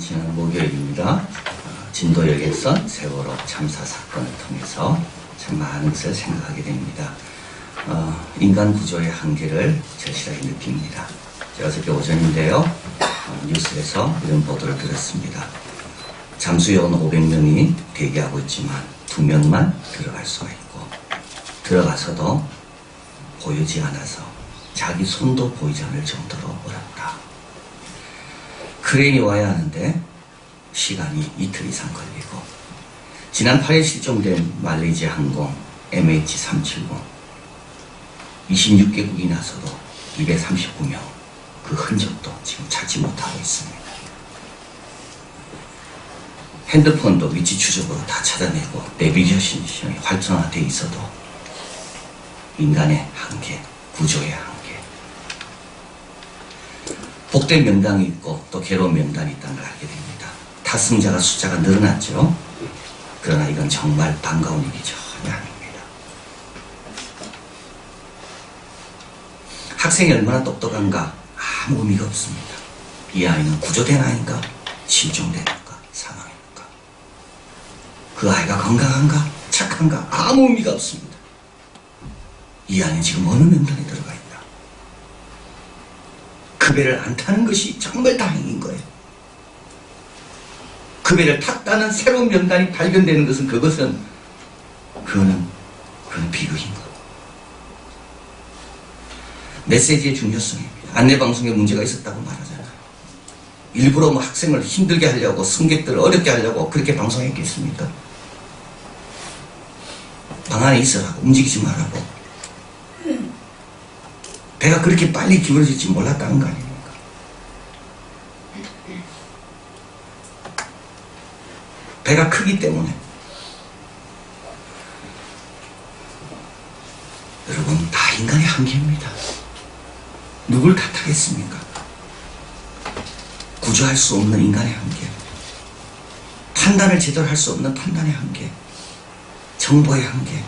지난 목요일입니다. 진도역에서 세월호 참사 사건을 통해서 참 많은 것을 생각하게 됩니다. 인간 구조의 한계를 절실하게 느낍니다. 제가 어저께 오전인데요. 뉴스에서 이런 보도를 들었습니다. 잠수요원 500명이 대기하고 있지만 2명만 들어갈 수가 있고 들어가서도 보이지 않아서 자기 손도 보이지 않을 정도로 어렵다. 크레인이 와야 하는데 시간이 이틀 이상 걸리고 지난 8일 실종된 말레이시아 항공 MH370 26개국이 나서도 239명 그 흔적도 지금 찾지 못하고 있습니다. 핸드폰도 위치 추적으로 다 찾아내고 내비게이션 시스템이 활성화되어 있어도 인간의 한계, 구조의 한계. 복된 명단이 있고 또 괴로운 명단이 있다는 걸 알게 됩니다. 탑승자가 숫자가 늘어났죠. 그러나 이건 정말 반가운 일이 전혀 아닙니다. 학생이 얼마나 똑똑한가 아무 의미가 없습니다. 이 아이는 구조된 아이인가 실종된가 사망인가 그 아이가 건강한가 착한가 아무 의미가 없습니다. 이 아이는 지금 어느 명단에 들어가 있나. 그 배를 안 타는 것이 정말 다행인 거예요. 그 배를 탔다는 새로운 명단이 발견되는 것은 그거는 비극인 거예요. 메시지의 중요성입니다. 안내방송에 문제가 있었다고 말하잖아요. 일부러 학생을 힘들게 하려고 승객들을 어렵게 하려고 그렇게 방송했겠습니까? 방 안에 있으라고 움직이지 말라고. 배가 그렇게 빨리 기울어질지 몰랐다는 거 아닙니까? 배가 크기 때문에. 여러분, 다 인간의 한계입니다. 누굴 탓하겠습니까? 구조할 수 없는 인간의 한계. 판단을 제대로 할 수 없는 판단의 한계. 정보의 한계.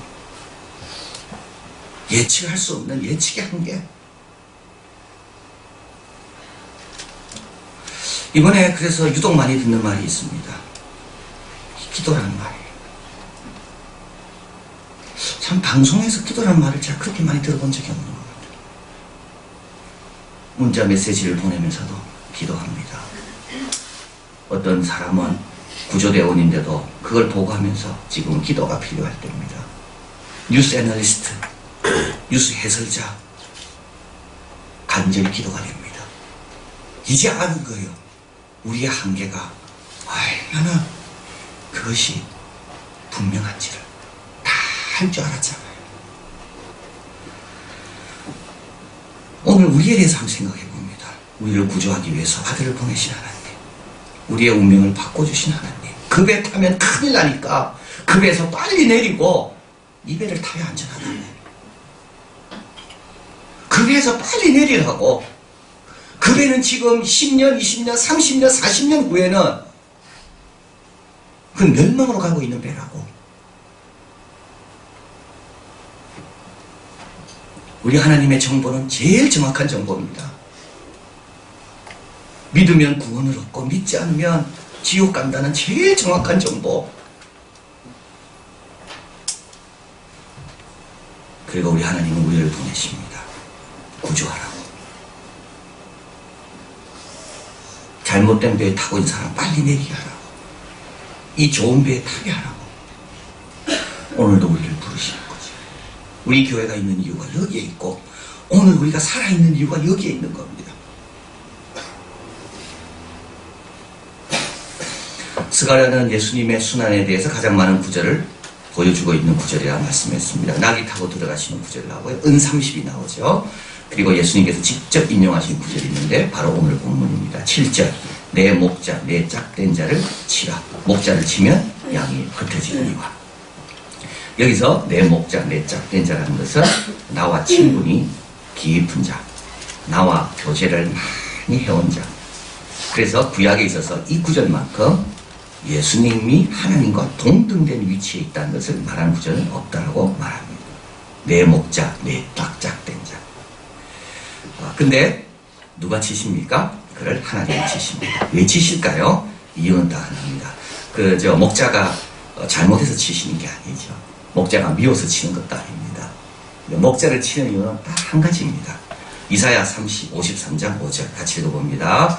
예측할 수 없는 예측의 한계. 이번에 그래서 유독 많이 듣는 말이 있습니다. 기도라는 말이에요. 참 방송에서 기도라는 말을 제가 그렇게 많이 들어본 적이 없는 것 같아요. 문자 메시지를 보내면서도 기도합니다. 어떤 사람은 구조대원인데도 그걸 보고하면서 지금 기도가 필요할 때입니다. 뉴스 애널리스트, 뉴스 해설자 간절히 기도가 됩니다. 이제 아는 거예요. 우리의 한계가 얼마나 그것이 분명한지를 다 할 줄 알았잖아요. 오늘 우리에 대해서 한번 생각해 봅니다. 우리를 구조하기 위해서 아들을 보내신 하나님, 우리의 운명을 바꿔주신 하나님. 그 배 타면 큰일 나니까 그 배에서 빨리 내리고 이 배를 타야 안전하다네. 그 배에서 빨리 내리라고. 그 배는 지금 10년, 20년, 30년, 40년 후에는 그 멸망으로 가고 있는 배라고. 우리 하나님의 정보는 제일 정확한 정보입니다. 믿으면 구원을 얻고 믿지 않으면 지옥 간다는 제일 정확한 정보. 그리고 우리 하나님은 우리를 보내십니다. 구조하라고. 잘못된 배에 타고 있는 사람 빨리 내리게 하라고. 이 좋은 배에 타게 하라고. 오늘도 우리를 부르시는 거죠. 우리 교회가 있는 이유가 여기에 있고 오늘 우리가 살아있는 이유가 여기에 있는 겁니다. 스가랴는 예수님의 순환에 대해서 가장 많은 구절을 보여주고 있는 구절이라 말씀했습니다. 낙이 타고 들어가시는 구절을 나오고요. 은30이 나오죠. 그리고 예수님께서 직접 인용하신 구절이 있는데 바로 오늘 본문입니다. 7절 내 목자 내 짝된 자를 치라. 목자를 치면 양이 흩어지니와. 여기서 내 목자 내 짝된 자라는 것은 나와 친분이 깊은 자, 나와 교제를 많이 해온 자. 그래서 구약에 있어서 이 구절만큼 예수님이 하나님과 동등된 위치에 있다는 것을 말하는 구절은 없다고 말합니다. 내 목자 내 딱 짝된 자. 근데 누가 치십니까? 그를 하나님이 치십니다. 왜 치실까요? 이유는 다 하나입니다. 목자가 잘못해서 치시는 게 아니죠. 목자가 미워서 치는 것도 아닙니다. 목자를 치는 이유는 딱 한 가지입니다. 이사야 53장 5절 같이 읽어봅니다.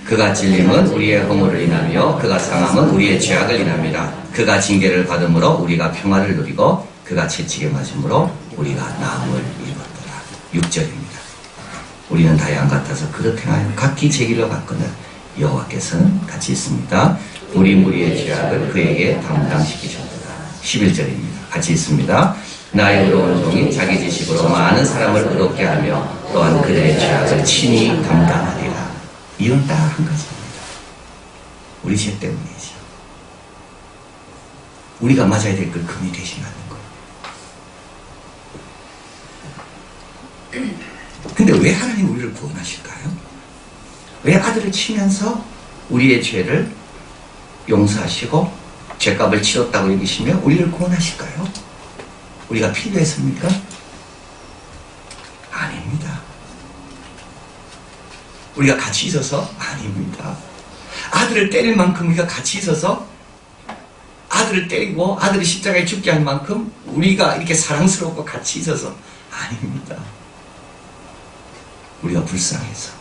그가 찔림은 우리의 허물을 인하며 그가 상함은 우리의 죄악을 인합니다. 그가 징계를 받음으로 우리가 평화를 누리고 그가 채찍에 맞음으로 우리가 나음을 입었더라. 6절입니다. 우리는 다 양 같아서 그릇 행하여 각기 제 길로 갔거늘 여호와께서는 같이 있습니다. 우리 무리의 죄악을 그에게 담당시키셨도다. 11절입니다. 같이 있습니다. 나의 의로운 종이 자기 지식으로 많은 사람을 의롭게 하며 또한 그들의 죄악을 친히 담당하리라. 이유는 딱 한 가지입니다. 우리 죄 때문이죠. 우리가 맞아야 될 걸 금이 대신하는 거예요. 근데 왜 하나님 우리를 구원하실까요? 왜 아들을 치면서 우리의 죄를 용서하시고 죄값을 치렀다고 여기시며 우리를 구원하실까요? 우리가 필요했습니까? 아닙니다. 우리가 같이 있어서? 아닙니다. 아들을 때릴 만큼 우리가 같이 있어서 아들을 때리고 아들을 십자가에 죽게 할 만큼 우리가 이렇게 사랑스럽고 같이 있어서? 아닙니다. 우리가 불쌍해서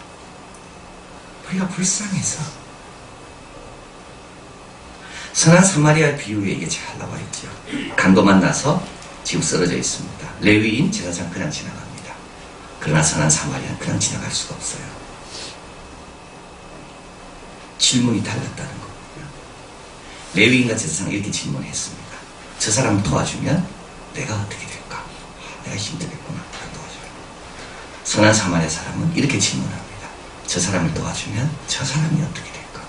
선한 사마리아 비유에 이게 잘 나와 있죠. 강도 만나서 지금 쓰러져 있습니다. 레위인 제사장 그냥 지나갑니다. 그러나 선한 사마리아는 그냥 지나갈 수가 없어요. 질문이 달랐다는 거고요. 레위인과 제사장 이렇게 질문했습니다. 저 사람 도와주면 내가 어떻게 될까? 내가 힘들겠구나. 도와줘요. 선한 사마리아 사람은 이렇게 질문합니다. 저 사람을 도와주면 저 사람이 어떻게 될까?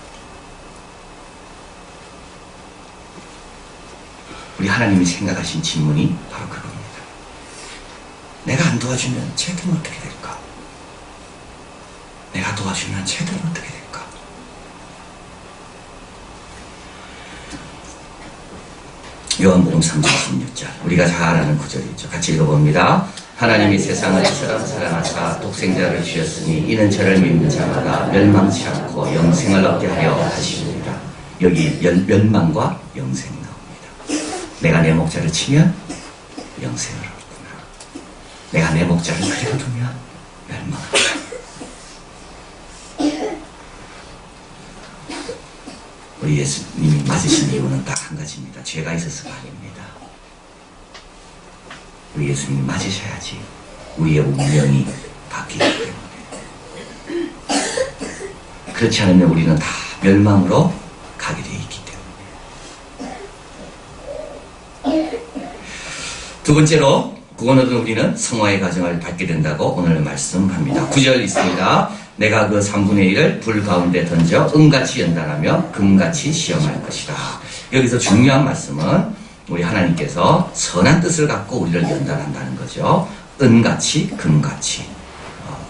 우리 하나님이 생각하신 질문이 바로 그겁니다. 내가 안 도와주면 쟤들은 어떻게 될까? 내가 도와주면 쟤들은 어떻게 될까? 요한복음 3장 16절 우리가 잘 아는 구절이죠. 같이 읽어봅니다. 하나님이 세상을 이처럼 사랑하사 독생자를 주셨으니 이는 저를 믿는 자마다 멸망치 않고 영생을 얻게 하려 하십니다. 여기 멸망과 영생 나옵니다. 내가 내 목자를 치면 영생을 얻구나. 내가 내 목자를 그대로 두면 멸망한다. 우리 예수님이 맞으신 이유는 딱 한 가지입니다. 죄가 있어서가 아닙니다. 우리 예수님이 맞으셔야지 우리의 운명이 바뀌기 때문에. 그렇지 않으면 우리는 다 멸망으로 가게 되어 있기 때문에. 두 번째로 구원 얻은 우리는 성화의 과정을 밟게 된다고 오늘 말씀합니다. 9절 있습니다. 내가 그 3분의 1을 불 가운데 던져 은같이 연단하며 금같이 시험할 것이다. 여기서 중요한 말씀은 우리 하나님께서 선한 뜻을 갖고 우리를 연단한다는 거죠. 은같이 금같이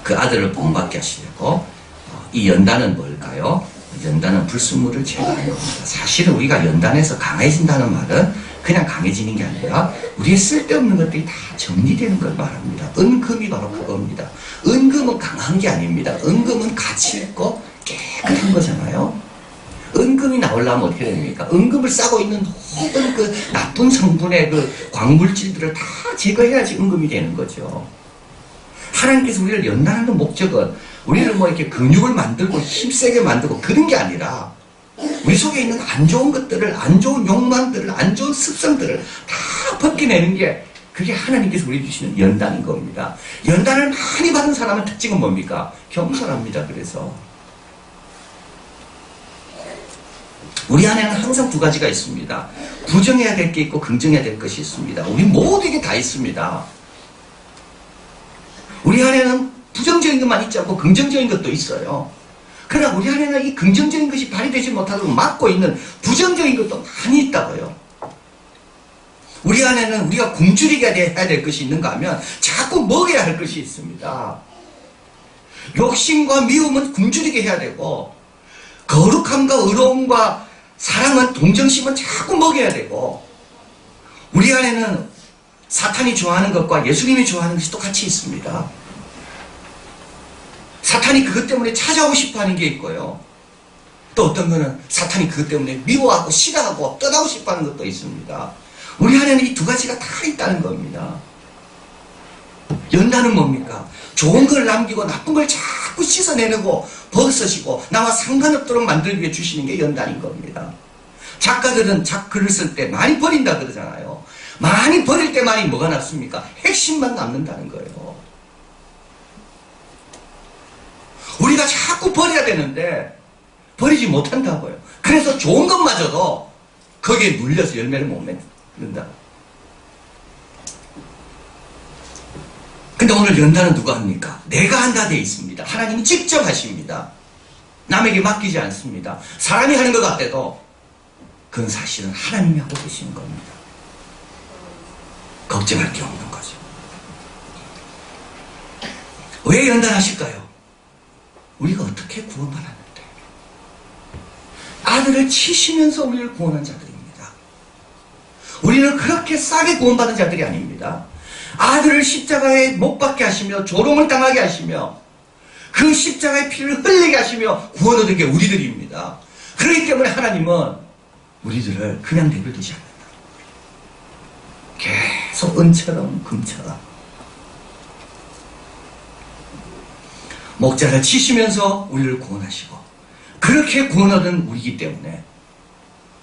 그 아들을 본받게 하시려고. 이 연단은 뭘까요? 연단은 불순물을 제거하는 겁니다. 사실은 우리가 연단해서 강해진다는 말은 그냥 강해지는 게 아니라 우리의 쓸데없는 것들이 다 정리되는 걸 말합니다. 은금이 바로 그겁니다. 은금은 강한 게 아닙니다. 은금은 가치 있고 깨끗한 거잖아요. 은금이 나오려면 어떻게 됩니까? 은금을 싸고 있는 모든 그 나쁜 성분의 그 광물질들을 다 제거해야지 은금이 되는 거죠. 하나님께서 우리를 연단하는 목적은 우리를 뭐 이렇게 근육을 만들고 힘세게 만들고 그런 게 아니라 우리 속에 있는 안 좋은 것들을, 안 좋은 욕망들을, 안 좋은 습성들을 다 벗겨내는 게 그게 하나님께서 우리 주시는 연단인 겁니다. 연단을 많이 받은 사람의 특징은 뭡니까? 겸손합니다. 그래서 우리 안에는 항상 두 가지가 있습니다. 부정해야 될 게 있고 긍정해야 될 것이 있습니다. 우리 모두에게 다 있습니다. 우리 안에는 부정적인 것만 있지 않고 긍정적인 것도 있어요. 그러나 우리 안에는 이 긍정적인 것이 발휘되지 못하도록 막고 있는 부정적인 것도 많이 있다고요. 우리 안에는 우리가 굶주리게 해야 될 것이 있는가 하면 자꾸 먹여야 할 것이 있습니다. 욕심과 미움은 굶주리게 해야 되고 거룩함과 의로움과 사랑은 동정심은 자꾸 먹여야 되고 우리 안에는 사탄이 좋아하는 것과 예수님이 좋아하는 것이 똑같이 있습니다. 사탄이 그것 때문에 찾아오고 싶어 하는 게 있고요. 또 어떤 거는 사탄이 그것 때문에 미워하고 싫어하고 떠나고 싶어하는 것도 있습니다. 우리 안에는 이 두 가지가 다 있다는 겁니다. 연단은 뭡니까? 좋은 걸 남기고 나쁜 걸 자꾸 씻어내고 벗으시고 나와 상관없도록 만들기 위해 주시는 게 연단인 겁니다. 작가들은 글을 쓸 때 많이 버린다 그러잖아요. 많이 버릴 때만이 뭐가 남습니까? 핵심만 남는다는 거예요. 우리가 자꾸 버려야 되는데 버리지 못한다고요. 그래서 좋은 것마저도 거기에 눌려서 열매를 못 맺는다. 근데 오늘 연단은 누가 합니까? 내가 한다 돼 있습니다. 하나님은 직접 하십니다. 남에게 맡기지 않습니다. 사람이 하는 것 같아도 그건 사실은 하나님이 하고 계시는 겁니다. 걱정할 게 없는 거죠. 왜 연단하실까요? 우리가 어떻게 구원받았는데? 아들을 치시면서 우리를 구원한 자들입니다. 우리는 그렇게 싸게 구원받은 자들이 아닙니다. 아들을 십자가에 못 박게 하시며 조롱을 당하게 하시며 그 십자가의 피를 흘리게 하시며 구원 얻은 게 우리들입니다. 그렇기 때문에 하나님은 우리들을 그냥 내버려두지 않는다. 계속 은처럼 금처럼 목자를 치시면서 우리를 구원하시고 그렇게 구원 얻은 우리이기 때문에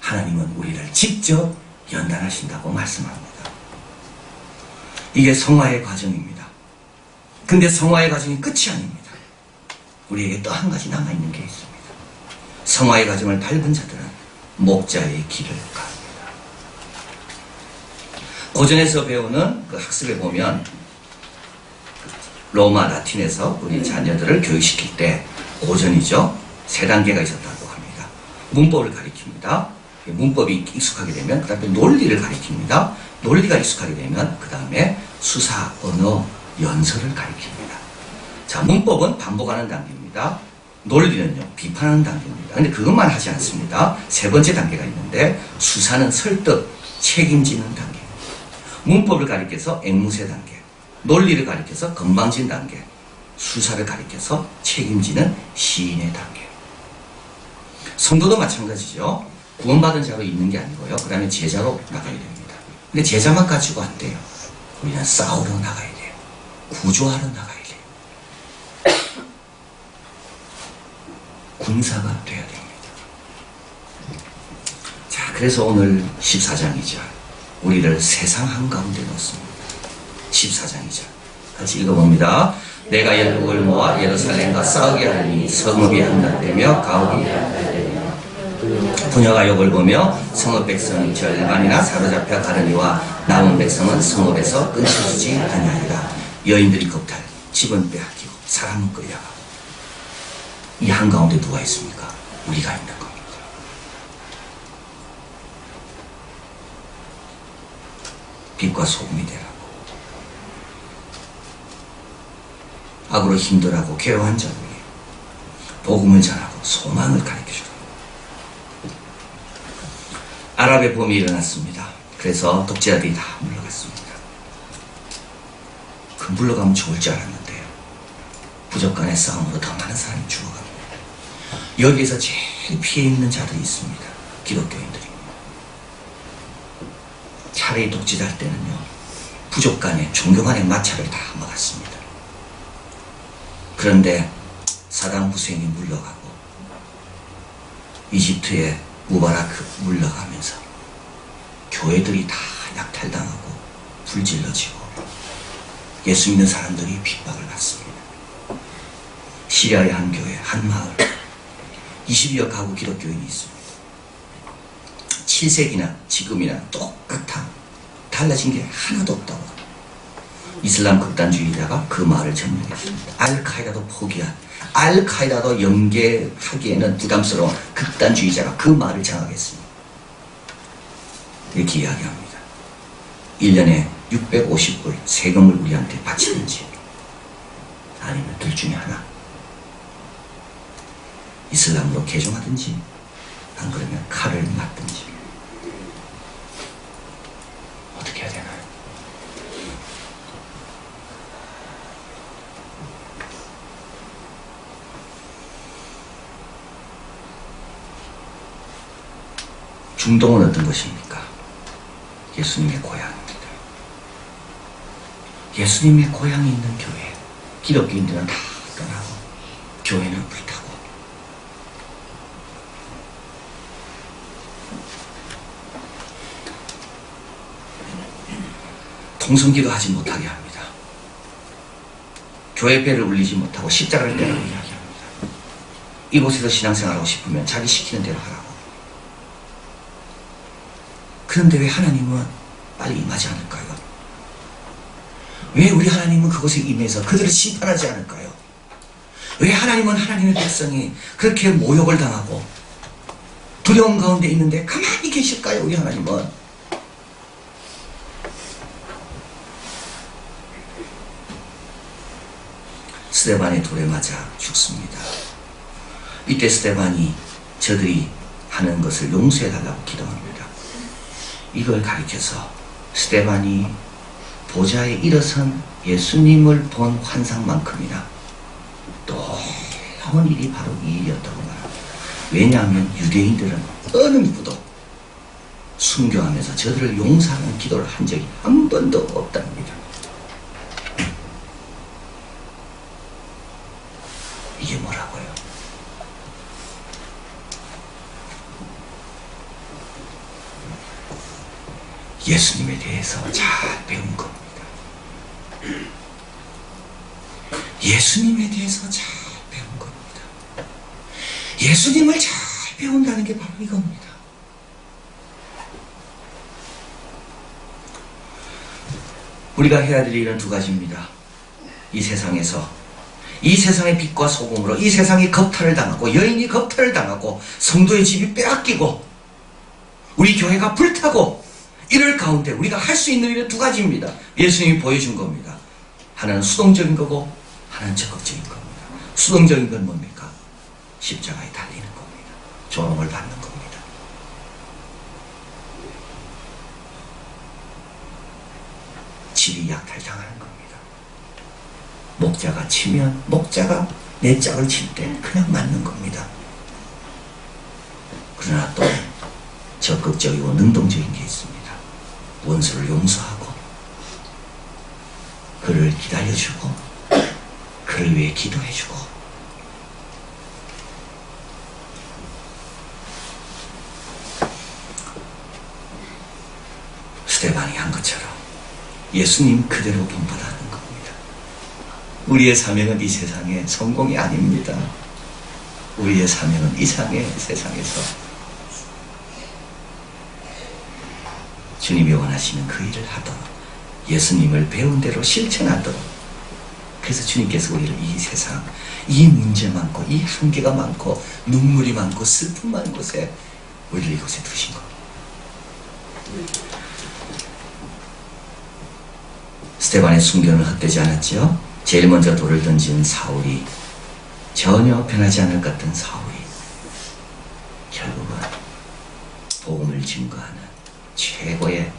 하나님은 우리를 직접 연단하신다고 말씀합니다. 이게 성화의 과정입니다. 근데 성화의 과정이 끝이 아닙니다. 우리에게 또 한 가지 남아있는 게 있습니다. 성화의 과정을 밟은 자들은 목자의 길을 갑니다. 고전에서 배우는 그 학습에 보면 로마 라틴에서 우리 자녀들을 교육시킬 때 고전이죠. 3단계가 있었다고 합니다. 문법을 가리킵니다. 문법이 익숙하게 되면 그 다음에 논리를 가리킵니다. 논리가 익숙하게 되면 그 다음에 수사, 언어, 연설을 가리킵니다. 자, 문법은 반복하는 단계입니다. 논리는요, 비판하는 단계입니다. 근데 그것만 하지 않습니다. 3번째 단계가 있는데 수사는 설득, 책임지는 단계입니다. 문법을 가리켜서 앵무새 단계, 논리를 가리켜서 건방진 단계, 수사를 가리켜서 책임지는 시인의 단계. 성도도 마찬가지죠. 구원받은 자로 있는 게 아니고요. 그 다음에 제자로 나가야 됩니다. 근데 제자만 가지고 안 돼요. 우리는 싸우러 나가야 돼요. 구조하러 나가야 돼요. 군사가 돼야 됩니다. 자, 그래서 오늘 14장이죠. 우리를 세상 한가운데 놓습니다. 14장이죠. 같이 읽어봅니다. 내가 열국을 모아 예루살렘과 싸우게 하니 성읍이 한낱되며 가옥이 부녀가 욕을 보며 성읍 백성이 절반이나 사로잡혀 가느니와 남은 백성은 성읍에서 끊쳐지지 아니하리라. 여인들이 겁탈, 집은 빼앗기고 사람은 끌려가. 이 한가운데 누가 있습니까? 우리가 있는 겁니다. 빛과 소금이 되라고. 악으로 힘들하고 괴로운 자들이 복음을 전하고 소망을 가르쳐주라. 아랍의 봄이 일어났습니다. 그래서 독재자들이 다 물러갔습니다. 그 물러가면 좋을 줄 알았는데요. 부족 간의 싸움으로 더 많은 사람이 죽어갑니다. 여기에서 제일 피해 있는 자들이 있습니다. 기독교인들입니다. 차라리 독재자 할 때는요, 부족 간에 종교 간의 마찰을 다 막았습니다. 그런데 사담 후세인이 물러가고 이집트의 무바라크 물러가면서 교회들이 다 약탈당하고 불질러지고 예수 믿는 사람들이 핍박을 받습니다. 시리아의 한 교회, 한 마을 20여 가구 기독교인이 있습니다. 7세기나 지금이나 똑같아. 달라진 게 하나도 없다고. 이슬람 극단주의자가 그 마을을 점령했습니다. 알카이다도 포기한, 알카이다도 연계하기에는 부담스러운 극단주의자가 그 마을을 장악했습니다. 이렇게 이야기합니다. 1년에 650불 세금을 우리한테 바치는지 아니면 둘 중에 하나, 이슬람으로 개종하든지 안 그러면 칼을 맞든지. 어떻게 해야 되나요? 중동은 어떤 것입니까? 예수님의 고향입니다. 예수님의 고향이 있는 교회, 기독교인들은 다 떠나고 교회는 불타고, 통성기도 하지 못하게 합니다. 교회 배를 울리지 못하고 십자가를 떼라고 이야기합니다. 이곳에서 신앙생활하고 싶으면 자기 시키는 대로 하라고. 그런데 왜 하나님은 빨리 임하지 않을까요? 왜 우리 하나님은 그곳에 임해서 그들을 심판하지 않을까요? 왜 하나님은 하나님의 백성이 그렇게 모욕을 당하고 두려움 가운데 있는데 가만히 계실까요? 우리 하나님은. 스데반의 돌에 맞아 죽습니다. 이때 스데반이 저들이 하는 것을 용서해달라고 기도합니다. 이걸 가리켜서 스데반이 보좌에 일어선 예수님을 본 환상만큼이나 놀라운 일이 바로 이 일이었다고 말합니다. 왜냐하면 유대인들은 어느 누구도 순교하면서 저들을 용서하는 기도를 한 적이 한 번도 없답니다. 이게 뭐라고요? 예수님에 대해서 잘 배운 겁니다. 예수님에 대해서 잘 배운 겁니다. 예수님을 잘 배운다는 게 바로 이겁니다. 우리가 해야 될 일은 두 가지입니다. 이 세상에서, 이 세상의 빛과 소금으로 이 세상이 겁탈을 당하고 여인이 겁탈을 당하고 성도의 집이 빼앗기고 우리 교회가 불타고 이럴 가운데 우리가 할 수 있는 일은 두 가지입니다. 예수님이 보여준 겁니다. 하나는 수동적인 거고 하나는 적극적인 겁니다. 수동적인 건 뭡니까? 십자가에 달리는 겁니다. 조롱을 받는 겁니다. 집이 약탈당하는 겁니다. 목자가 치면 목자가 내 짝을 칠 때 그냥 맞는 겁니다. 그러나 또 적극적이고 능동적인 게 있습니다. 원수를 용서하고 그를 기다려주고 그를 위해 기도해주고 스데반이 한 것처럼 예수님 그대로 본받아하는 겁니다. 우리의 사명은 이 세상의 성공이 아닙니다. 우리의 사명은 이 세상에서 주님이 원하시는 그 일을 하도록 예수님을 배운 대로 실천하도록. 그래서 주님께서 우리를 이 세상, 이 문제 많고 이 한계가 많고 눈물이 많고 슬픔 많은 곳에 우리를 이곳에 두신 겁니다. 스데반의 순교는 헛되지 않았지요. 제일 먼저 돌을 던진 사울이, 전혀 변하지 않을 것 같은 사울이 결국은 복음을 증거하는 최고의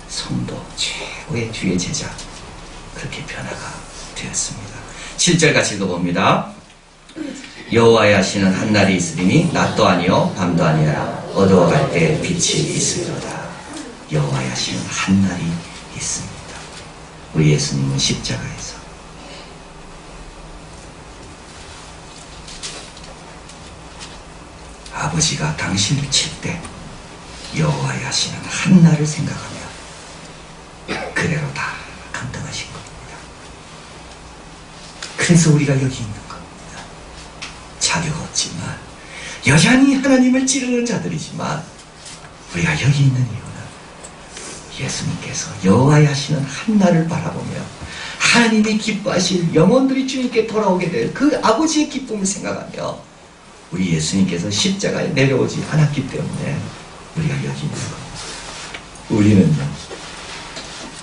성도, 최고의 주의 제자, 그렇게 변화가 되었습니다. 7절 같이 읽어봅니다. 여호와의 하시는 한날이 있으리니 낮도 아니요 밤도 아니라 어두워갈 때 빛이 있으리로다. 여호와의 하시는 한날이 있습니다. 우리 예수님은 십자가에서 아버지가 당신을 칠 때 여호와의 하시는 한날을 생각하며 그대로 다 감당하신 겁니다. 그래서 우리가 여기 있는 겁니다. 자격 없지만 여전히 하나님을 찌르는 자들이지만 우리가 여기 있는 이유는 예수님께서 여호와의 하시는 한날을 바라보며 하나님이 기뻐하실 영혼들이 주님께 돌아오게 될 그 아버지의 기쁨을 생각하며 우리 예수님께서 십자가에 내려오지 않았기 때문에 우리가 여기 있는 겁니다. 우리는요,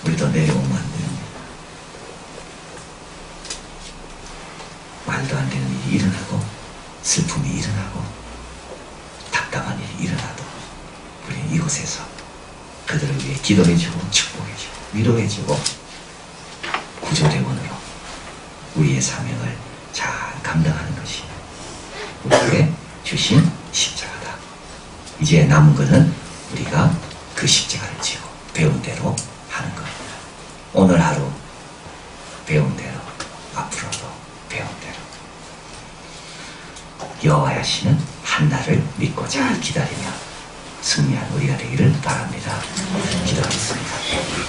우리도 내려오면 안 됩니다. 말도 안 되는 일이 일어나고 슬픔이 일어나고 답답한 일이 일어나도 우리는 이곳에서 그들을 위해 기도해주고 축복해주고 위로해주고 구조대원으로 우리의 사명을 잘 감당하는 것이 우리에게 주신 십자가다. 이제 남은 것은 우리가 그 십자가를 지고 배운 대로 하는 겁니다. 오늘 하루 배운 대로, 앞으로도 배운 대로 여호와 하시는 한날을 믿고 잘 기다리며 승리한 우리가 되기를 바랍니다. 기도하겠습니다.